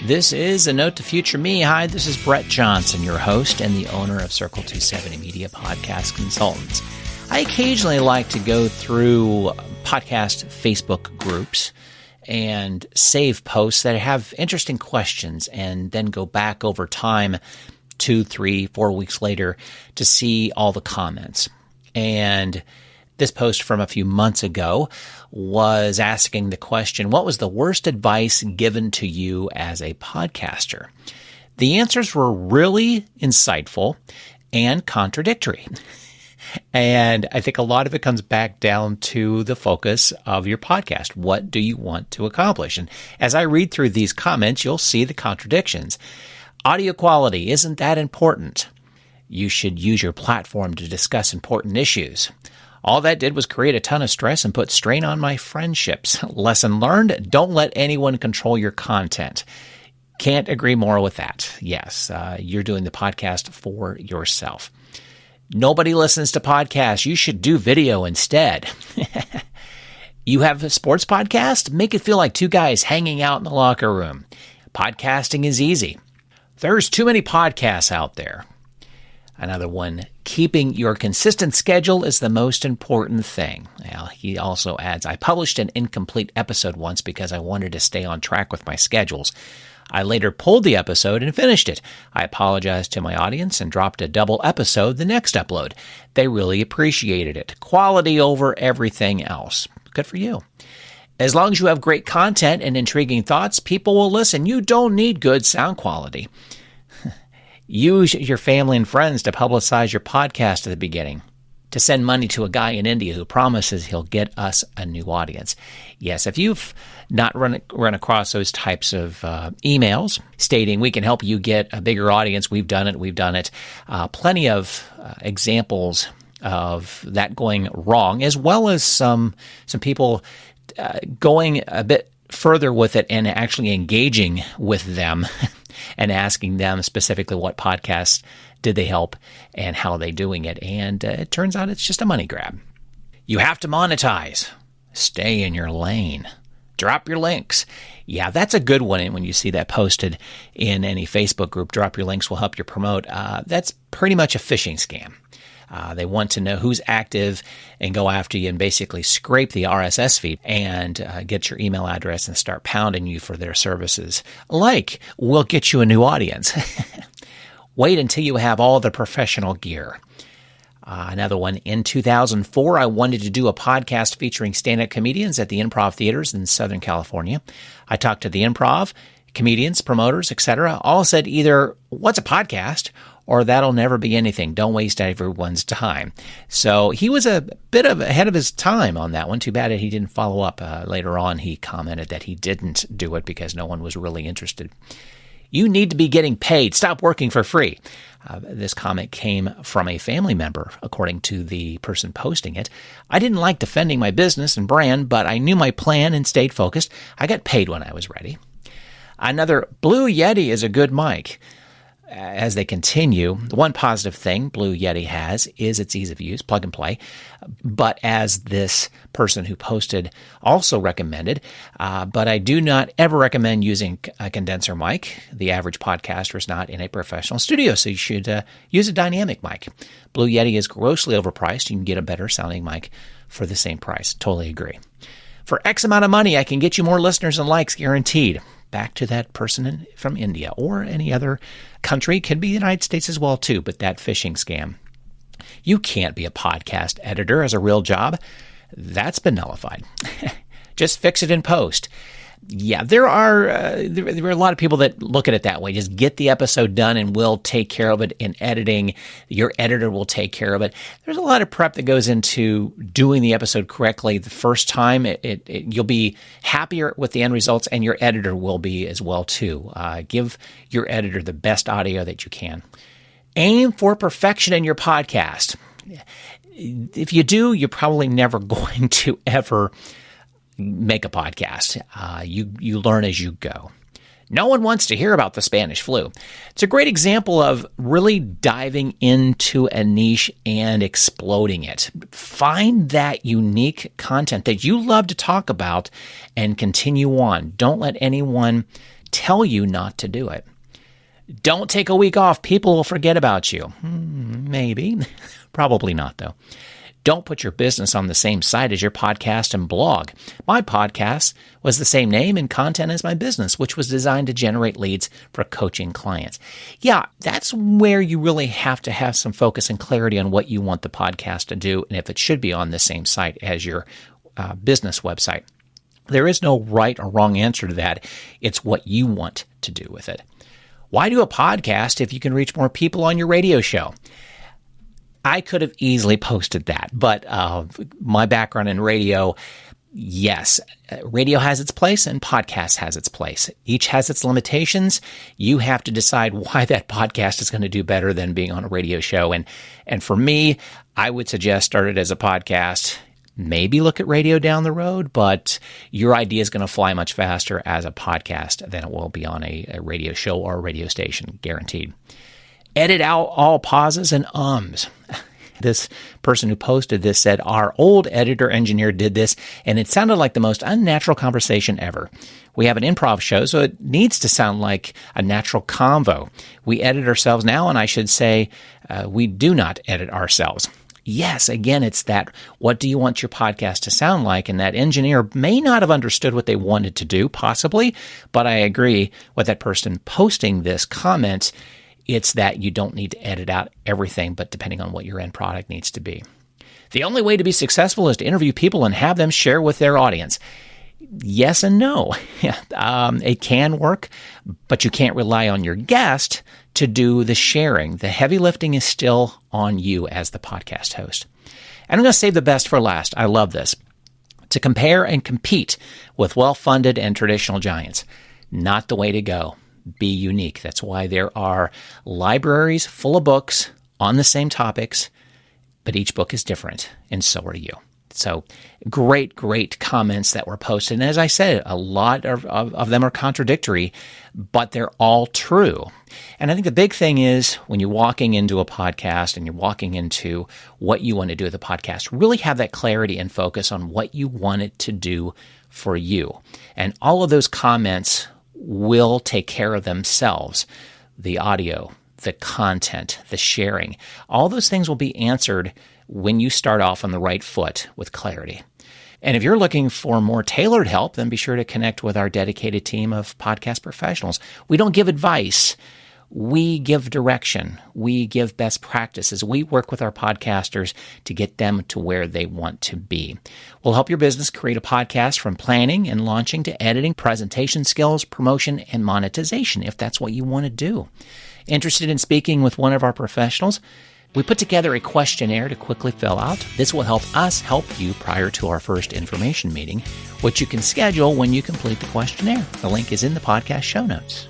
This is A Note to Future Me. Hi, this is Brett Johnson, your host and the owner of Circle270Media Podcast Consultants. I occasionally like to go through podcast Facebook groups and save posts that have interesting questions and then go back over time 2, 3, 4 weeks later to see all the comments. And this post from a few months ago was asking the question, what was the worst advice given to you as a podcaster? The answers were really insightful and contradictory. And I think a lot of it comes back down to the focus of your podcast. What do you want to accomplish? And as I read through these comments, you'll see the contradictions. Audio quality, isn't that important? You should use your platform to discuss important issues. All that did was create a ton of stress and put strain on my friendships. Lesson learned, don't let anyone control your content. Can't agree more with that. Yes, you're doing the podcast for yourself. Nobody listens to podcasts. You should do video instead. You have a sports podcast? Make it feel like two guys hanging out in the locker room. Podcasting is easy. There's too many podcasts out there. Another one, keeping your consistent schedule is the most important thing. Well, he also adds, I published an incomplete episode once because I wanted to stay on track with my schedules. I later pulled the episode and finished it. I apologized to my audience and dropped a double episode the next upload. They really appreciated it. Quality over everything else. Good for you. As long as you have great content and intriguing thoughts, people will listen. You don't need good sound quality. Use your family and friends to publicize your podcast at the beginning. To send money to a guy in India who promises he'll get us a new audience. Yes, if you've not run across those types of emails stating we can help you get a bigger audience, we've done it. Plenty of examples of that going wrong, as well as some people going a bit further with it and actually engaging with them and asking them specifically what podcasts did they help and how are they doing it. And it turns out it's just a money grab. You have to monetize. Stay in your lane. Drop your links. Yeah, that's a good one. And when you see that posted in any Facebook group, drop your links will help you promote. That's pretty much a phishing scam. They want to know who's active and go after you and basically scrape the RSS feed and get your email address and start pounding you for their services. Like, we'll get you a new audience. Wait until you have all the professional gear. Another one, in 2004, I wanted to do a podcast featuring stand-up comedians at the Improv theaters in Southern California. I talked to the Improv, comedians, promoters, etc. All said either, what's a podcast? Or that'll never be anything. Don't waste everyone's time. So he was a bit ahead of his time on that one. Too bad that he didn't follow up. Later on, he commented that he didn't do it because no one was really interested. You need to be getting paid. Stop working for free. This comment came from a family member, according to the person posting it. I didn't like defending my business and brand, but I knew my plan and stayed focused. I got paid when I was ready. Another, Blue Yeti is a good mic. As they continue, the one positive thing Blue Yeti has is its ease of use, plug and play. But as this person who posted also recommended, but I do not ever recommend using a condenser mic. The average podcaster is not in a professional studio, so you should use a dynamic mic. Blue Yeti is grossly overpriced. You can get a better sounding mic for the same price. Totally agree. For X amount of money, I can get you more listeners and likes guaranteed. Back to that person from India or any other country. Could be the United States as well, too, but that phishing scam. You can't be a podcast editor as a real job. That's been nullified. Just fix it in post. Yeah, there are a lot of people that look at it that way. Just get the episode done and we'll take care of it in editing. Your editor will take care of it. There's a lot of prep that goes into doing the episode correctly the first time. You'll be happier with the end results, and your editor will be as well too. Give your editor the best audio that you can. Aim for perfection in your podcast. If you do, you're probably never going to ever make a podcast. You learn as you go. No one wants to hear about the Spanish flu. It's a great example of really diving into a niche and exploding it. Find that unique content that you love to talk about and continue on. Don't let anyone tell you not to do it. Don't take a week off. People will forget about you. Maybe. Probably not, though. Don't put your business on the same site as your podcast and blog. My podcast was the same name and content as my business, which was designed to generate leads for coaching clients. Yeah, that's where you really have to have some focus and clarity on what you want the podcast to do and if it should be on the same site as your business website. There is no right or wrong answer to that. It's what you want to do with it. Why do a podcast if you can reach more people on your radio show? I could have easily posted that, but my background in radio, yes, radio has its place and podcast has its place. Each has its limitations. You have to decide why that podcast is going to do better than being on a radio show. And for me, I would suggest start it as a podcast. Maybe look at radio down the road, but your idea is going to fly much faster as a podcast than it will be on a radio show or a radio station, guaranteed. Edit out all pauses and ums. This person who posted this said, our old editor engineer did this, and it sounded like the most unnatural conversation ever. We have an improv show, so it needs to sound like a natural convo. We edit ourselves now, and I should say we do not edit ourselves. Yes, again, it's that, what do you want your podcast to sound like? And that engineer may not have understood what they wanted to do, possibly, but I agree with that person posting this comment. It's that you don't need to edit out everything, but depending on what your end product needs to be. The only way to be successful is to interview people and have them share with their audience. Yes and no. It can work, but you can't rely on your guest to do the sharing. The heavy lifting is still on you as the podcast host. And I'm going to save the best for last. I love this. To compare and compete with well-funded and traditional giants. Not the way to go. Be unique. That's why there are libraries full of books on the same topics, but each book is different, and so are you. So great comments that were posted. And as I said, a lot of them are contradictory, but they're all true. And I think the big thing is when you're walking into a podcast and you're walking into what you want to do with the podcast, really have that clarity and focus on what you want it to do for you. And all of those comments will take care of themselves. The audio, the content, the sharing, all those things will be answered when you start off on the right foot with clarity. And if you're looking for more tailored help, then be sure to connect with our dedicated team of podcast professionals. We don't give advice. We give direction. We give best practices. We work with our podcasters to get them to where they want to be. We'll help your business create a podcast from planning and launching to editing, presentation skills, promotion, and monetization, if that's what you want to do. Interested in speaking with one of our professionals? We put together a questionnaire to quickly fill out. This will help us help you prior to our first information meeting, which you can schedule when you complete the questionnaire. The link is in the podcast show notes.